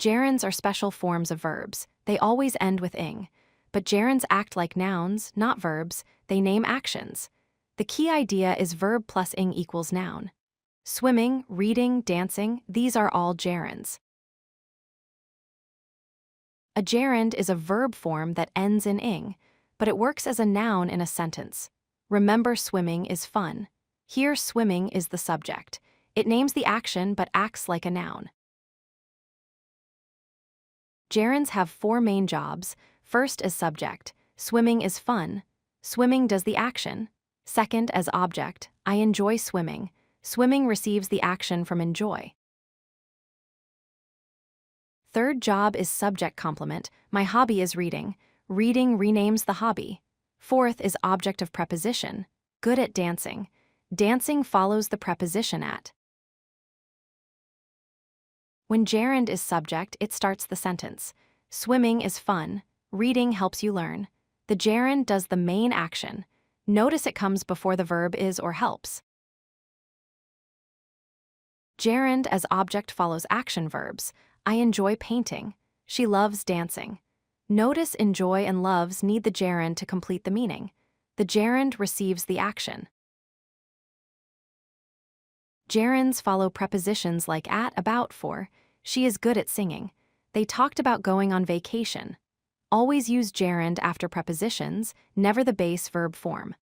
Gerunds are special forms of verbs. They always end with ing. But gerunds act like nouns, not verbs. They name actions. The key idea is verb plus ing equals noun. Swimming, reading, dancing, these are all gerunds. A gerund is a verb form that ends in ing, but it works as a noun in a sentence. Remember, swimming is fun. Here, swimming is the subject. It names the action but acts like a noun. Gerunds have four main jobs. First as subject, swimming is fun. Swimming does the action. Second as object, I enjoy swimming. Swimming receives the action from enjoy. Third job is subject complement, my hobby is reading. Reading renames the hobby. Fourth is object of preposition, good at dancing. Dancing follows the preposition at. When gerund is subject, it starts the sentence. Swimming is fun. Reading helps you learn. The gerund does the main action. Notice it comes before the verb is or helps. Gerund as object follows action verbs. I enjoy painting. She loves dancing. Notice enjoy and loves need the gerund to complete the meaning. The gerund receives the action. Gerunds follow prepositions like at, about, for. She is good at singing. They talked about going on vacation. Always use gerund after prepositions, never the base verb form.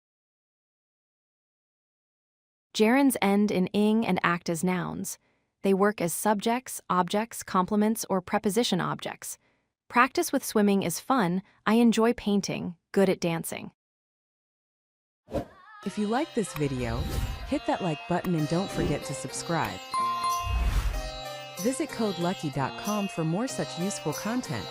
Gerunds end in ing and act as nouns. They work as subjects, objects, complements, or preposition objects. Practice with swimming is fun. I enjoy painting, good at dancing. If you like this video, hit that like button and don't forget to subscribe. Visit codelucky.com for more such useful content.